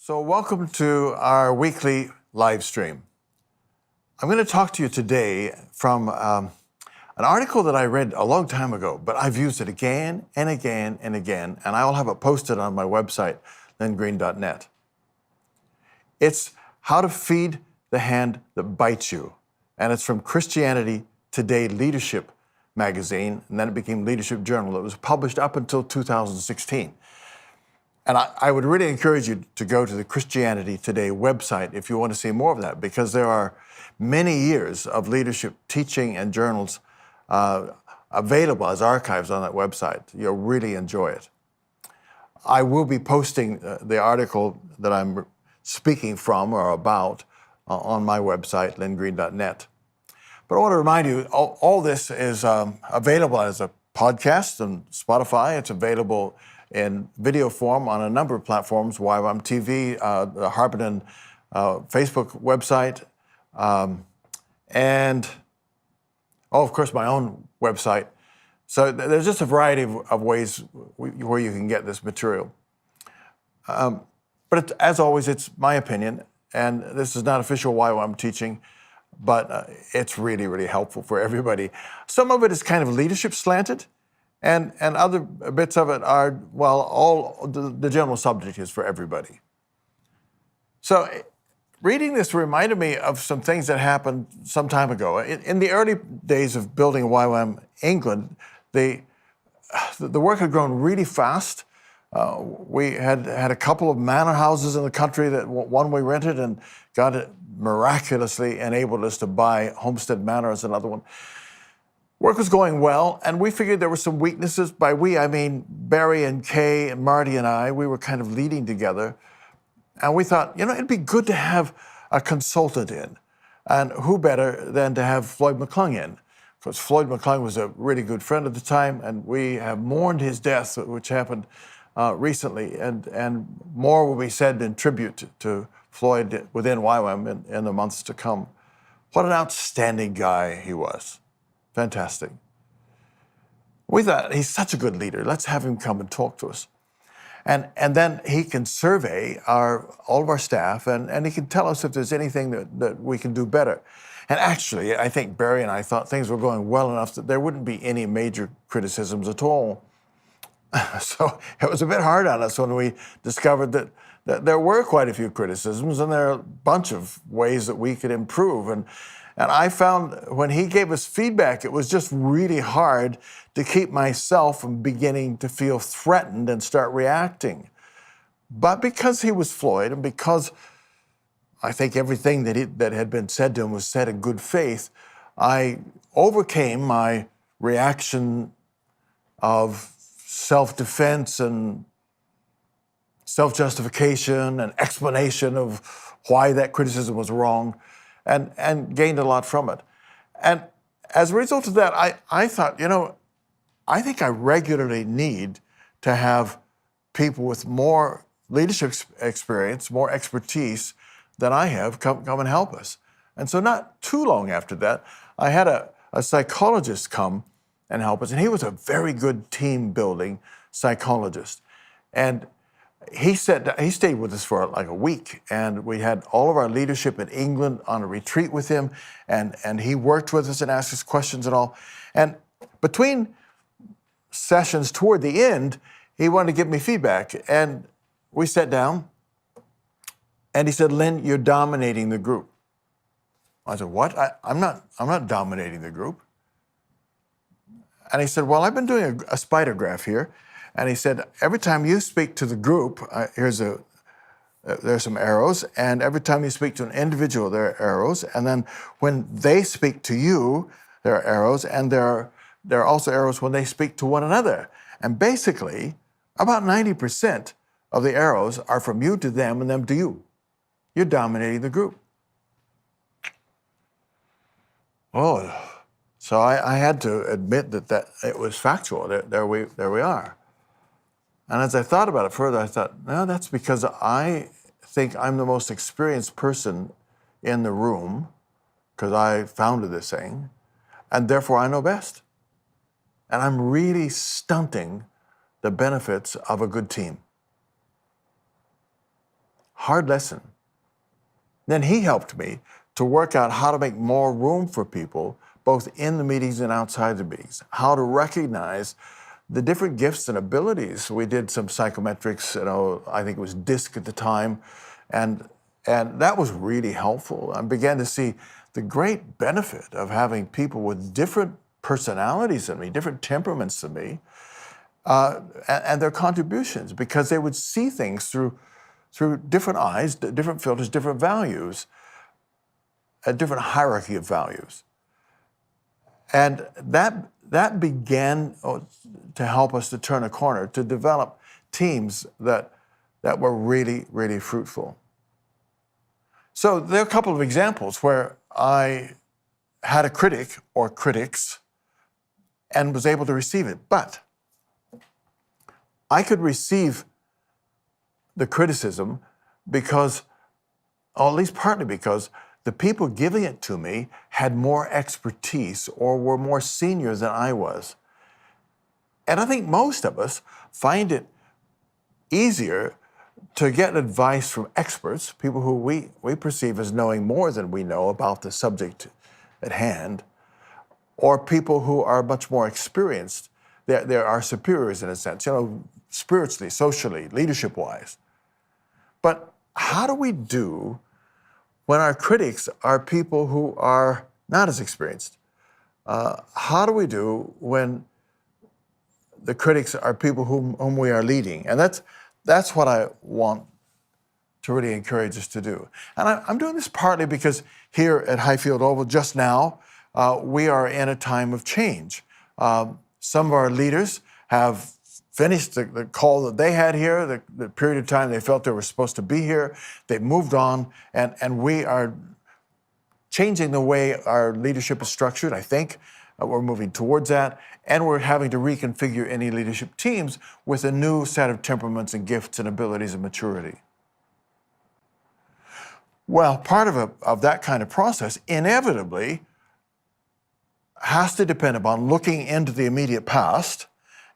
So welcome to our weekly live stream. I'm going to talk to you today from an article that I read a long time ago, but I've used it again and again and again, and I'll have it posted on my website, lynngreen.net. It's How to Feed the Hand That Bites You, and it's from Christianity Today Leadership magazine, and then it became Leadership Journal. It was published up until 2016. And I would really encourage you to go to the Christianity Today website if you want to see more of that, because there are many years of leadership teaching and journals available as archives on that website. You'll really enjoy it. I will be posting the article that I'm speaking from or about on my website, lynngreen.net. But I want to remind you, all this is available as a podcast on Spotify. It's available in video form on a number of platforms, YWAM TV, the Harpenden Facebook website, and, of course, my own website. So there's just a variety of ways where you can get this material. But as always, it's my opinion, and this is not official YWAM teaching, but it's really, really helpful for everybody. Some of it is kind of leadership slanted, and other bits of it are, well, all the general subject is for everybody. So reading this reminded me of some things that happened some time ago. In the early days of building YWAM England, the work had grown really fast. We had a couple of manor houses in the country, that one we rented, and God miraculously enabled us to buy Homestead Manor as another one. Work was going well, and we figured there were some weaknesses. By we, I mean Barry and Kay and Marty and I. We were kind of leading together. And we thought, it'd be good to have a consultant in. And who better than to have Floyd McClung in? Because Floyd McClung was a really good friend at the time, and we have mourned his death, which happened recently. And more will be said in tribute to Floyd within YWAM in the months to come. What an outstanding guy he was. Fantastic. We thought, he's such a good leader. Let's have him come and talk to us. And then he can survey all of our staff, and he can tell us if there's anything that we can do better. And actually, I think Barry and I thought things were going well enough that there wouldn't be any major criticisms at all. So it was a bit hard on us when we discovered that there were quite a few criticisms, and there are a bunch of ways that we could improve. And I found when he gave us feedback, it was just really hard to keep myself from beginning to feel threatened and start reacting. But because he was Floyd, and because I think everything that had been said to him was said in good faith, I overcame my reaction of self-defense and self-justification and explanation of why that criticism was wrong, and gained a lot from it. And as a result of that, I thought, I think I regularly need to have people with more leadership experience, more expertise than I have come and help us. And so not too long after that, I had a psychologist come and help us, and he was a very good team-building psychologist. And he stayed with us for like a week, and we had all of our leadership in England on a retreat with him, and he worked with us and asked us questions and all. And between sessions toward the end, he wanted to give me feedback, and we sat down, and he said, "Lynn, you're dominating the group." I said, "What? I'm not dominating the group." And he said, "Well, I've been doing a spider graph here." And he said, every time you speak to the group, there's some arrows, and every time you speak to an individual, there are arrows. And then when they speak to you, there are arrows, and there are also arrows when they speak to one another. And basically, about 90% of the arrows are from you to them and them to you. You're dominating the group. Oh, so I had to admit that it was factual. There we are. And as I thought about it further, I thought, no, that's because I think I'm the most experienced person in the room, because I founded this thing, and therefore I know best. And I'm really stunting the benefits of a good team. hard lesson. Then he helped me to work out how to make more room for people, both in the meetings and outside the meetings, how to recognize the different gifts and abilities. We did some psychometrics, I think it was DISC at the time, and that was really helpful. I began to see the great benefit of having people with different personalities than me, different temperaments than me, and their contributions, because they would see things through different eyes, different filters, different values, a different hierarchy of values. And that began to help us to turn a corner, to develop teams that were really, really fruitful. So there are a couple of examples where I had a critic or critics and was able to receive it. But I could receive the criticism because, or at least partly because, the people giving it to me had more expertise or were more senior than I was. And I think most of us find it easier to get advice from experts, people who we perceive as knowing more than we know about the subject at hand, or people who are much more experienced. They're our superiors in a sense, spiritually, socially, leadership-wise. But how do we do when our critics are people who are not as experienced? How do we do when the critics are people whom we are leading? And that's what I want to really encourage us to do. And I'm doing this partly because here at Highfield Oval just now, we are in a time of change. Some of our leaders have finished the call that they had here, the period of time they felt they were supposed to be here. They moved on, and we are changing the way our leadership is structured, I think. We're moving towards that, and we're having to reconfigure any leadership teams with a new set of temperaments and gifts and abilities and maturity. Well, part of that kind of process inevitably has to depend upon looking into the immediate past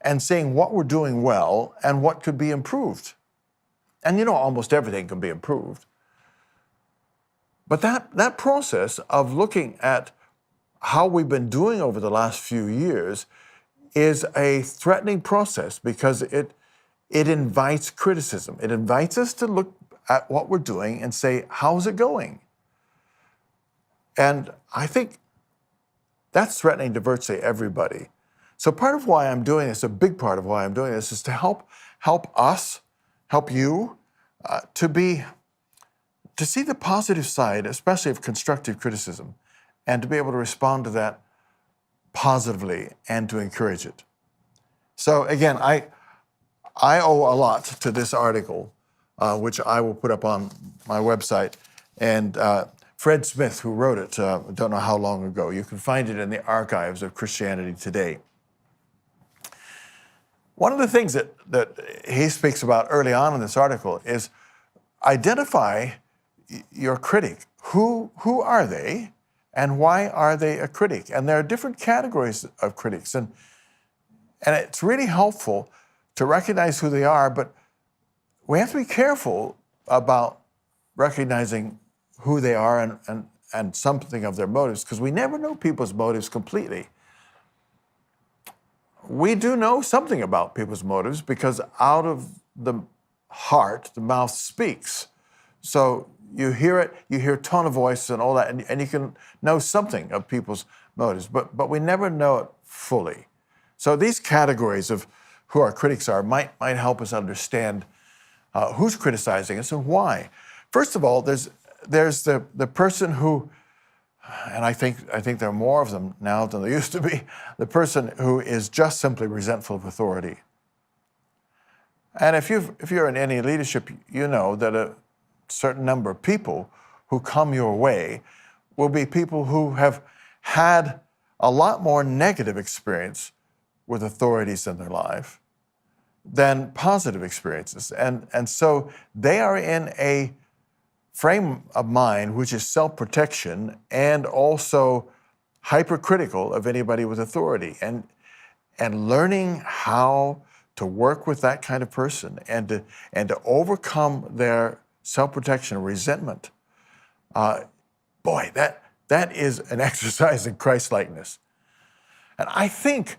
and seeing what we're doing well and what could be improved. And almost everything can be improved. But that process of looking at how we've been doing over the last few years is a threatening process because it invites criticism. It invites us to look at what we're doing and say, how's it going? And I think that's threatening to virtually everybody. So part of why I'm doing this, a big part of why I'm doing this, is to help us, help you, to see the positive side, especially of constructive criticism, and to be able to respond to that positively and to encourage it. So again, I owe a lot to this article, which I will put up on my website. And Fred Smith, who wrote it, don't know how long ago, you can find it in the archives of Christianity Today. One of the things that he speaks about early on in this article is identify your critic. Who are they, and why are they a critic? And there are different categories of critics, and it's really helpful to recognize who they are, but we have to be careful about recognizing who they are and something of their motives, because we never know people's motives completely. We do know something about people's motives because out of the heart, the mouth speaks. So you hear it, you hear tone of voice and all that, and you can know something of people's motives, but we never know it fully. So these categories of who our critics are might help us understand who's criticizing us and why. First of all, there's the person who, and I think there are more of them now than there used to be, the person who is just simply resentful of authority. And if you're in any leadership, you know that a certain number of people who come your way will be people who have had a lot more negative experience with authorities in their life than positive experiences. And so they are in a frame of mind which is self-protection and also hypercritical of anybody with authority. And learning how to work with that kind of person and to overcome their self-protection, resentment. Boy, that is an exercise in Christ-likeness. And I think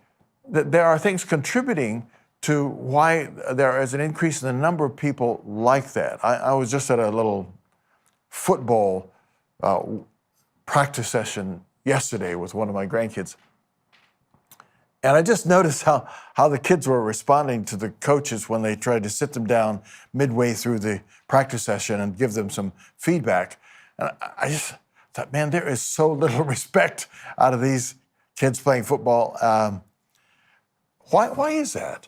that there are things contributing to why there is an increase in the number of people like that. I was just at a little football practice session yesterday with one of my grandkids. And I just noticed how the kids were responding to the coaches when they tried to sit them down midway through the practice session and give them some feedback. And I just thought, man, there is so little respect out of these kids playing football. Why is that?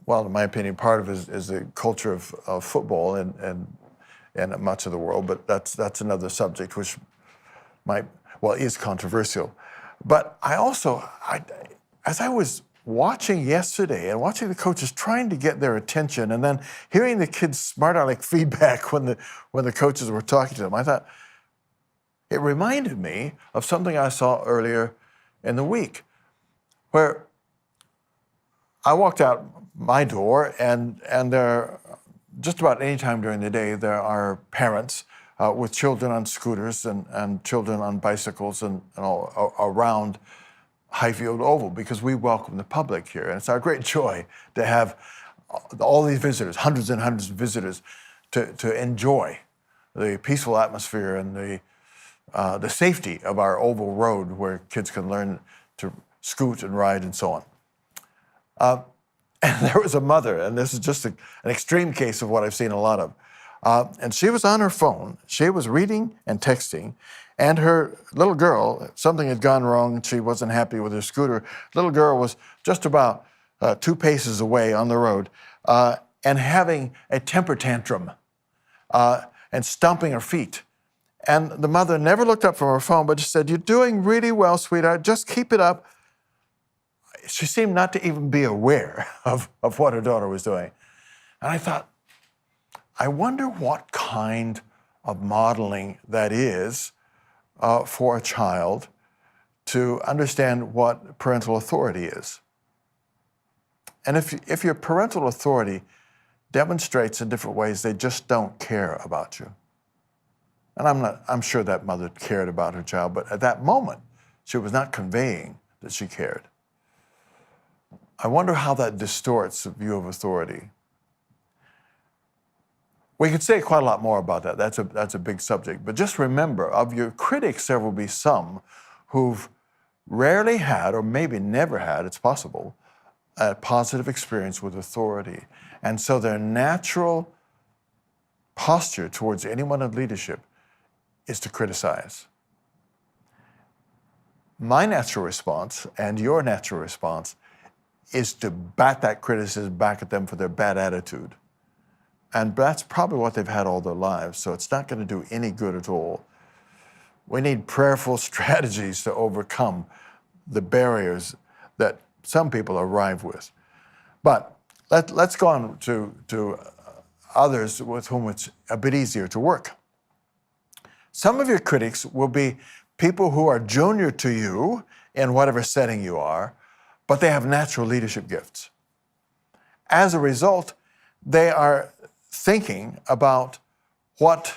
Well, in my opinion, part of it is the culture of football and much of the world, but that's another subject which is controversial. But I also, as I was watching yesterday and watching the coaches trying to get their attention and then hearing the kids smart aleck feedback when the coaches were talking to them, I thought, it reminded me of something I saw earlier in the week, where I walked out my door and there, just about any time during the day, there are parents with children on scooters and children on bicycles and all around Highfield Oval, because we welcome the public here. And it's our great joy to have all these visitors, hundreds and hundreds of visitors, to enjoy the peaceful atmosphere and the safety of our oval road where kids can learn to scoot and ride and so on. And there was a mother, and this is just an extreme case of what I've seen a lot of. And she was on her phone. She was reading and texting, and her little girl, something had gone wrong. She wasn't happy with her scooter. Little girl was just about 2 paces away on the road and having a temper tantrum and stomping her feet. And the mother never looked up from her phone, but just said, "You're doing really well, sweetheart. Just keep it up." She seemed not to even be aware of what her daughter was doing. And I thought, I wonder what kind of modeling that is for a child to understand what parental authority is. And if your parental authority demonstrates in different ways they just don't care about you. And I'm sure that mother cared about her child, but at that moment, she was not conveying that she cared. I wonder how that distorts the view of authority. We could say quite a lot more about that. That's a big subject. But just remember, of your critics, there will be some who've rarely had, or maybe never had, it's possible, a positive experience with authority. And so their natural posture towards anyone in leadership is to criticize. My natural response and your natural response is to bat that criticism back at them for their bad attitude. And that's probably what they've had all their lives, so it's not going to do any good at all. We need prayerful strategies to overcome the barriers that some people arrive with. But let's go on to others with whom it's a bit easier to work. Some of your critics will be people who are junior to you in whatever setting you are, but they have natural leadership gifts. As a result, they are thinking about what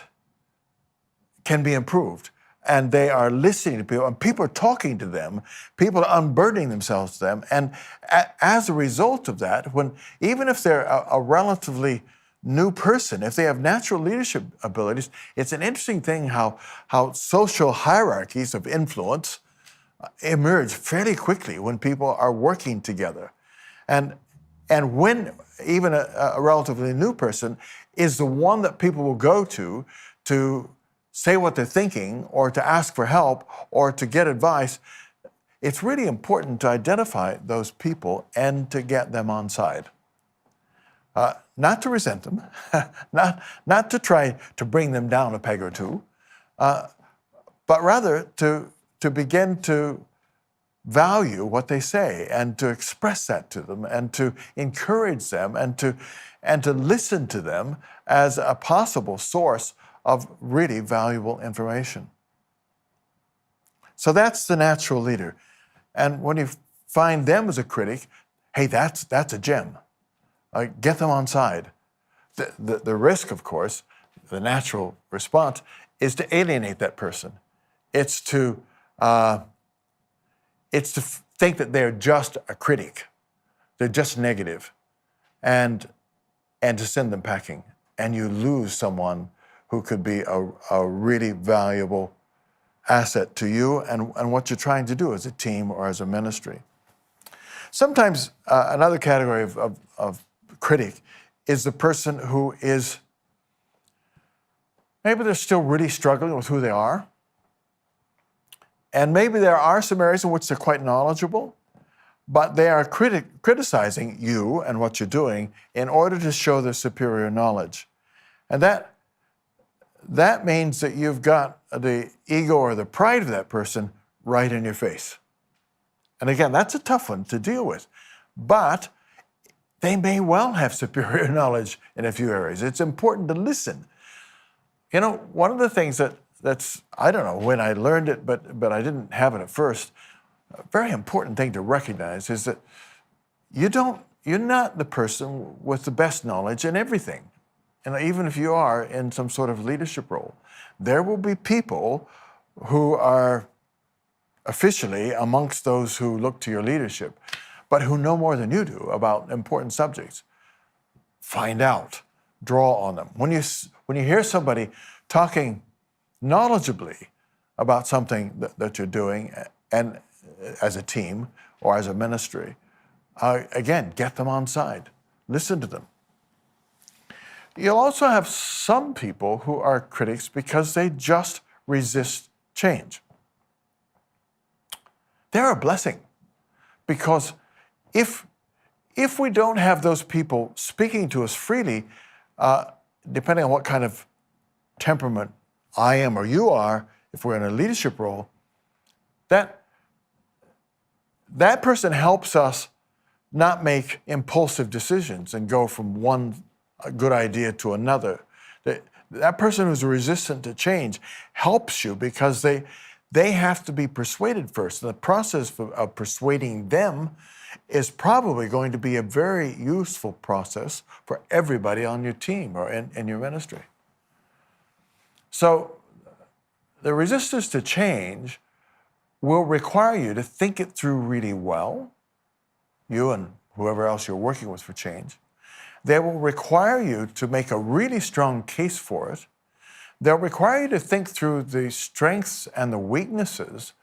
can be improved, and they are listening to people, and people are talking to them, people are unburdening themselves to them, and as a result of that, even if they're a relatively new person, if they have natural leadership abilities, it's an interesting thing how social hierarchies of influence emerge fairly quickly when people are working together. And when even a relatively new person is the one that people will go to say what they're thinking or to ask for help or to get advice, it's really important to identify those people and to get them on side. Not to resent them, not to try to bring them down a peg or two, but rather to begin to value what they say and to express that to them and to encourage them and to listen to them as a possible source of really valuable information. So that's the natural leader. And when you find them as a critic, hey, that's a gem. Get them on side. The risk, of course, the natural response, is to alienate that person. It's to think that they're just a critic, they're just negative, and to send them packing. And you lose someone who could be a really valuable asset to you and what you're trying to do as a team or as a ministry. Sometimes another category of critic is the person who is, maybe they're still really struggling with who they are, and maybe there are some areas in which they're quite knowledgeable, but they are criticizing you and what you're doing in order to show their superior knowledge. And that means that you've got the ego or the pride of that person right in your face. And again, that's a tough one to deal with. But they may well have superior knowledge in a few areas. It's important to listen. You know, one of the things that's, I don't know when I learned it, but I didn't have it at first, a very important thing to recognize is that you're not the person with the best knowledge in everything. And even if you are in some sort of leadership role, there will be people who are officially amongst those who look to your leadership, but who know more than you do about important subjects. Find out, draw on them. When you hear somebody talking knowledgeably about something that you're doing, and as a team or as a ministry, again, get them on side. Listen to them. You'll also have some people who are critics because they just resist change. They're a blessing, because if we don't have those people speaking to us freely, depending on what kind of temperament I am or you are, if we're in a leadership role, that person helps us not make impulsive decisions and go from one good idea to another. That person who's resistant to change helps you because they have to be persuaded first. And the process of persuading them is probably going to be a very useful process for everybody on your team or in your ministry. So the resistance to change will require you to think it through really well, you and whoever else you're working with for change. They will require you to make a really strong case for it. They'll require you to think through the strengths and the weaknesses,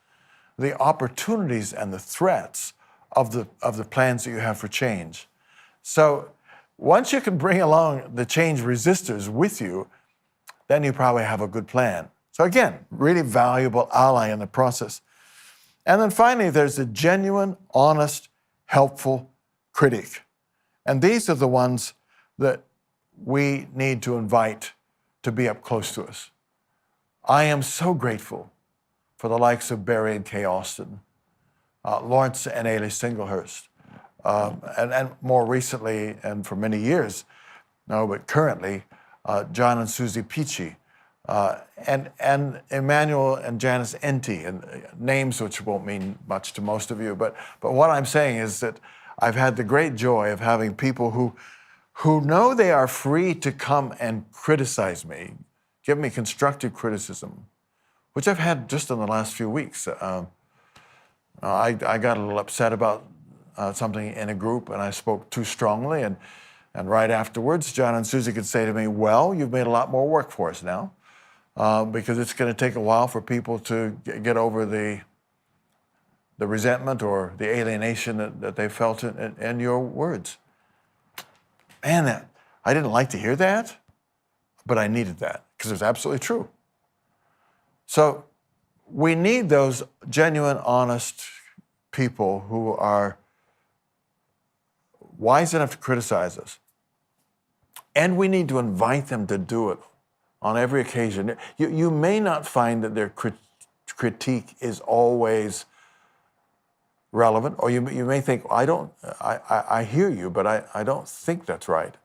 the opportunities and the threats of the plans that you have for change. So once you can bring along the change resistors with you, then you probably have a good plan. So again, really valuable ally in the process. And then finally, there's a genuine, honest, helpful critic. And these are the ones that we need to invite to be up close to us. I am so grateful for the likes of Barry and Kay Austin, Lawrence and Ailey Singlehurst, and more recently, and for many years, but currently, John and Susie Peachy, and Emmanuel and Janice Enty, and names which won't mean much to most of you, but what I'm saying is that I've had the great joy of having people who know they are free to come and criticize me, give me constructive criticism, which I've had just in the last few weeks. I got a little upset about something in a group, and I spoke too strongly, and right afterwards, John and Susie could say to me, well, you've made a lot more work for us now, because it's going to take a while for people to get over the resentment or the alienation that they felt in your words. Man, I didn't like to hear that, but I needed that because it was absolutely true. So we need those genuine, honest people who are wise enough to criticize us. And we need to invite them to do it on every occasion. You may not find that their critique is always relevant, or you may think, I hear you, but I don't think that's right.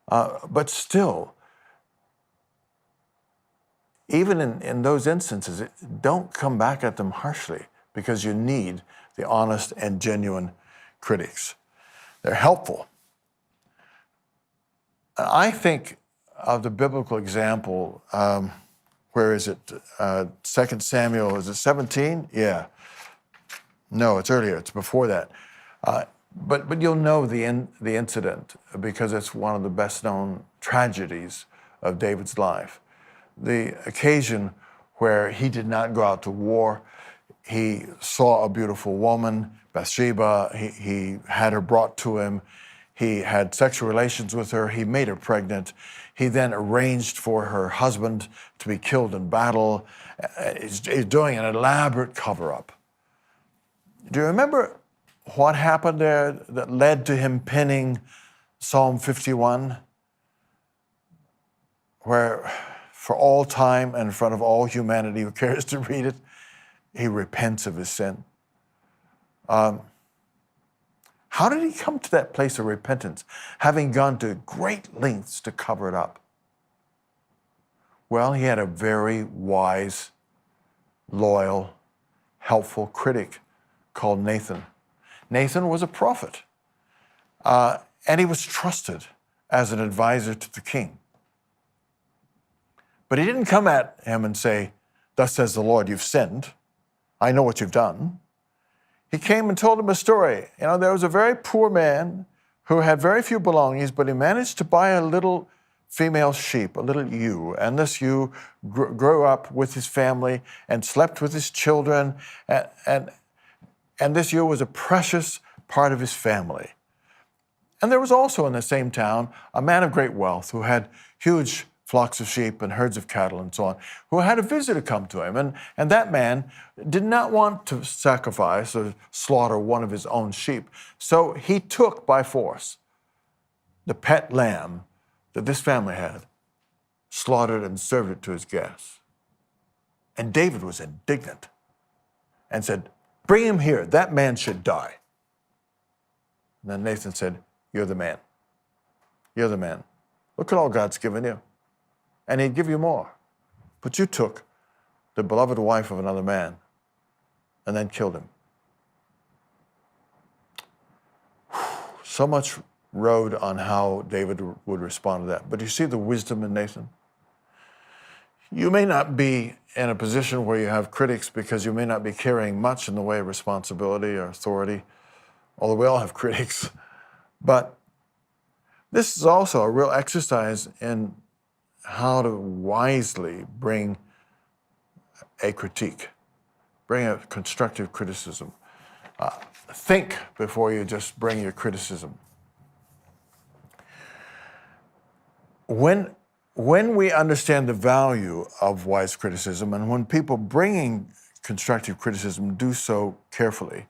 But still, even in those instances, don't come back at them harshly, because you need the honest and genuine critics. They're helpful. I think of the biblical example, where is it? 2 Samuel, is it 17? Yeah. No, it's earlier. It's before that. But you'll know the incident because it's one of the best known tragedies of David's life. The occasion where he did not go out to war. He saw a beautiful woman, Bathsheba. He had her brought to him. He had sexual relations with her. He made her pregnant. He then arranged for her husband to be killed in battle. He's doing an elaborate cover-up. Do you remember what happened there that led to him penning Psalm 51? Where for all time and in front of all humanity who cares to read it, he repents of his sin. How did he come to that place of repentance, having gone to great lengths to cover it up? Well, he had a very wise, loyal, helpful critic called Nathan. Nathan was a prophet, and he was trusted as an advisor to the king. But he didn't come at him and say, "Thus says the Lord, you've sinned. I know what you've done." He came and told him a story. You know, there was a very poor man who had very few belongings, but he managed to buy a little female sheep, a little ewe. And this ewe grew up with his family and slept with his children. And this ewe was a precious part of his family. And there was also in the same town a man of great wealth who had huge flocks of sheep and herds of cattle and so on, who had a visitor come to him. And that man did not want to sacrifice or slaughter one of his own sheep. So he took by force the pet lamb that this family had, slaughtered and served it to his guests. And David was indignant and said, "Bring him here. That man should die." And then Nathan said, "You're the man. You're the man. Look at all God's given you. And he'd give you more. But you took the beloved wife of another man and then killed him." So much rode on how David would respond to that. But you see the wisdom in Nathan? You may not be in a position where you have critics because you may not be carrying much in the way of responsibility or authority, although we all have critics. But this is also a real exercise in how to wisely bring a critique, bring a constructive criticism. Think before you just bring your criticism. When we understand the value of wise criticism, and when people bringing constructive criticism do so carefully,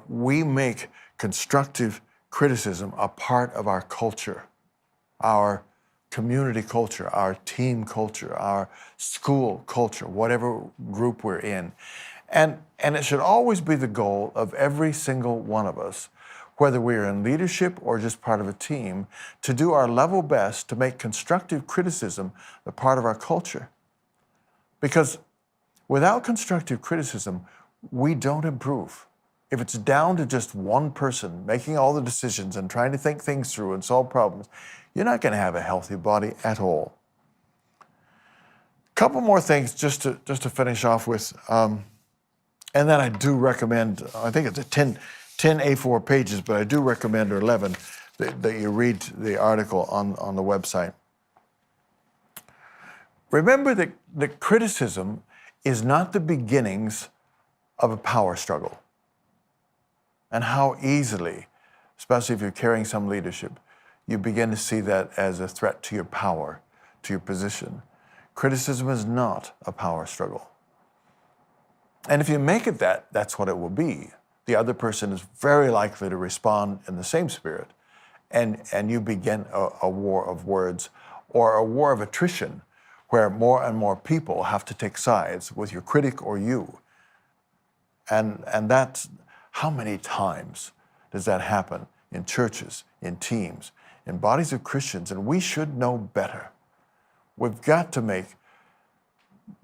we make constructive criticism a part of our culture, our community culture, our team culture, our school culture, whatever group we're in. And it should always be the goal of every single one of us, whether we're in leadership or just part of a team, to do our level best to make constructive criticism a part of our culture. Because without constructive criticism, we don't improve. If it's down to just one person making all the decisions and trying to think things through and solve problems, you're not going to have a healthy body at all. A couple more things just to finish off with. And then I do recommend, I think it's a 10 A4 pages, but I do recommend, or 11, that you read the article on the website. Remember that criticism is not the beginnings of a power struggle. And how easily, especially if you're carrying some leadership, you begin to see that as a threat to your power, to your position. Criticism is not a power struggle. And if you make it that, that's what it will be. The other person is very likely to respond in the same spirit, and you begin a war of words or a war of attrition where more and more people have to take sides with your critic or you. And that's, how many times does that happen in churches, in teams, in bodies of Christians? And we should know better. We've got to make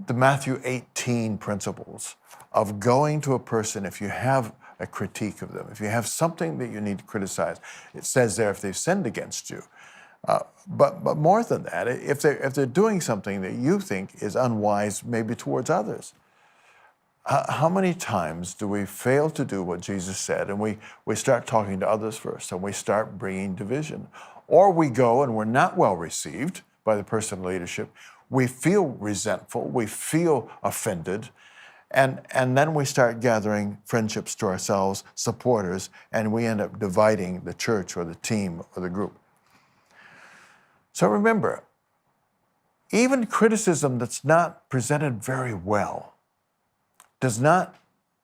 the Matthew 18 principles of going to a person if you have a critique of them, if you have something that you need to criticize. It says there, if they've sinned against you, But more than that, if they're doing something that you think is unwise, maybe towards others, how many times do we fail to do what Jesus said, and we start talking to others first, and we start bringing division? Or we go and we're not well received by the person in leadership. We feel resentful, we feel offended, and then we start gathering friendships to ourselves, supporters, and we end up dividing the church or the team or the group. So remember, even criticism that's not presented very well does not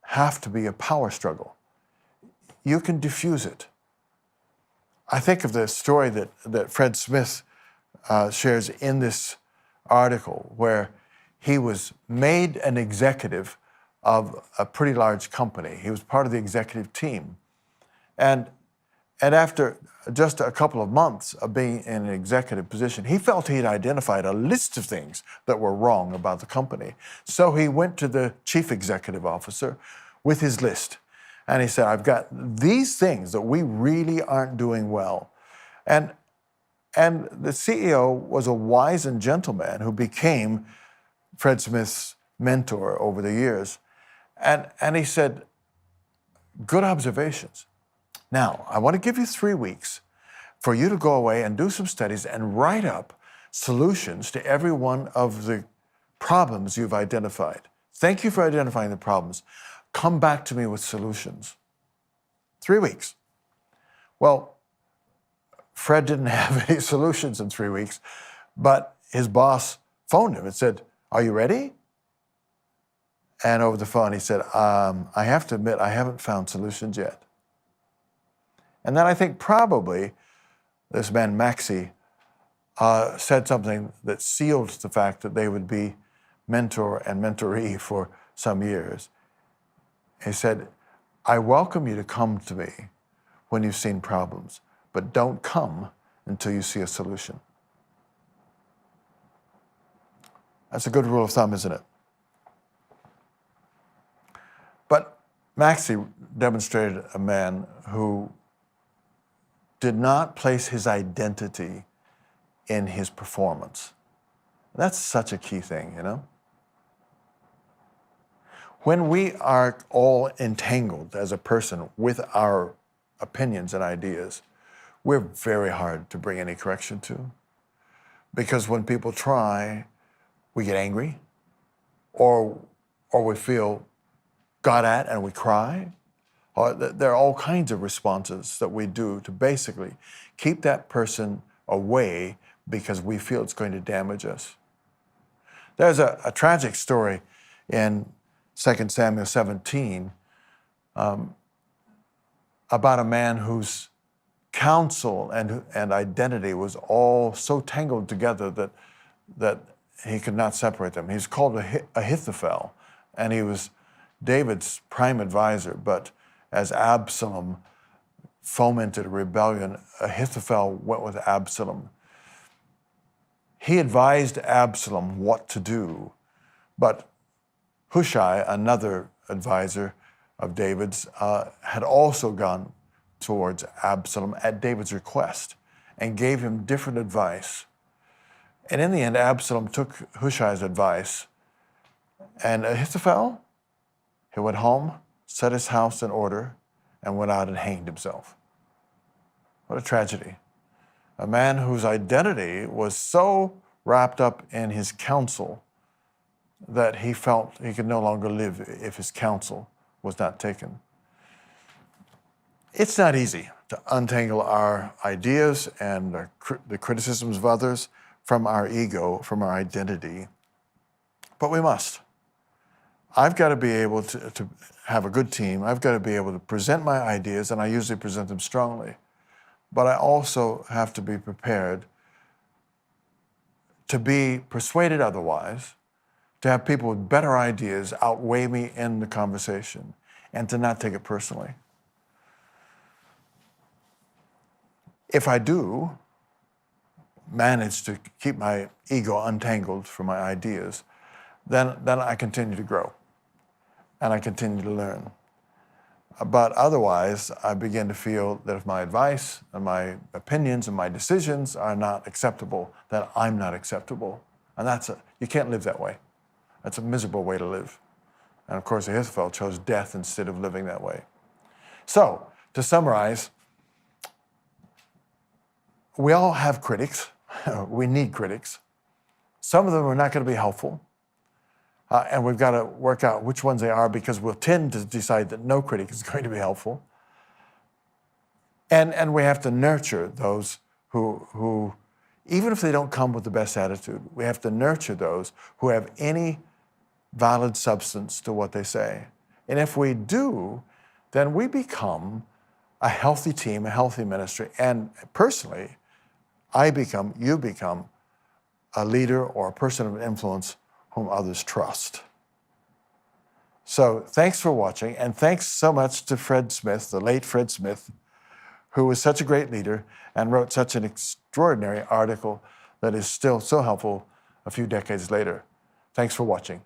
have to be a power struggle. You can diffuse it. I think of the story that Fred Smith shares in this article, where he was made an executive of a pretty large company. He was part of the executive team. And after just a couple of months of being in an executive position, he felt he had identified a list of things that were wrong about the company. So he went to the chief executive officer with his list. And he said, I've got these things that we really aren't doing well. And the CEO was a wise and gentle man who became Fred Smith's mentor over the years. And he said, good observations. Now, I want to give you 3 weeks for you to go away and do some studies and write up solutions to every one of the problems you've identified. Thank you for identifying the problems. Come back to me with solutions. 3 weeks. Well, Fred didn't have any solutions in 3 weeks, but his boss phoned him and said, are you ready? And over the phone, he said, I have to admit, I haven't found solutions yet. And then I think probably this man, Maxey, said something that sealed the fact that they would be mentor and mentoree for some years. He said, I welcome you to come to me when you've seen problems, but don't come until you see a solution. That's a good rule of thumb, isn't it? But Maxey demonstrated a man who did not place his identity in his performance. That's such a key thing, you know? When we are all entangled as a person with our opinions and ideas, we're very hard to bring any correction to. Because when people try, we get angry, or we feel got at and we cry. There are all kinds of responses that we do to basically keep that person away because we feel it's going to damage us. There's a tragic story in 2 Samuel 17 about a man whose counsel and identity was all so tangled together that he could not separate them. He's called Ahithophel, and he was David's prime advisor, but as Absalom fomented a rebellion, Ahithophel went with Absalom. He advised Absalom what to do, but Hushai, another advisor of David's, had also gone towards Absalom at David's request and gave him different advice. And in the end, Absalom took Hushai's advice, and Ahithophel, he went home, set his house in order, and went out and hanged himself. What a tragedy. A man whose identity was so wrapped up in his counsel that he felt he could no longer live if his counsel was not taken. It's not easy to untangle our ideas and the criticisms of others from our ego, from our identity, but we must. I've got to be able to have a good team. I've got to be able to present my ideas, and I usually present them strongly. But I also have to be prepared to be persuaded otherwise, to have people with better ideas outweigh me in the conversation, and to not take it personally. If I do manage to keep my ego untangled from my ideas, then I continue to grow and I continue to learn. But otherwise, I begin to feel that if my advice and my opinions and my decisions are not acceptable, then I'm not acceptable. And you can't live that way. That's a miserable way to live. And of course, Ahithophel chose death instead of living that way. So, to summarize, we all have critics. We need critics. Some of them are not going to be helpful. And we've got to work out which ones they are, because we'll tend to decide that no critic is going to be helpful. And we have to nurture those who, even if they don't come with the best attitude, we have to nurture those who have any valid substance to what they say. And if we do, then we become a healthy team, a healthy ministry. And personally, you become a leader or a person of influence whom others trust. So thanks for watching, and thanks so much to Fred Smith, the late Fred Smith, who was such a great leader and wrote such an extraordinary article that is still so helpful a few decades later. Thanks for watching.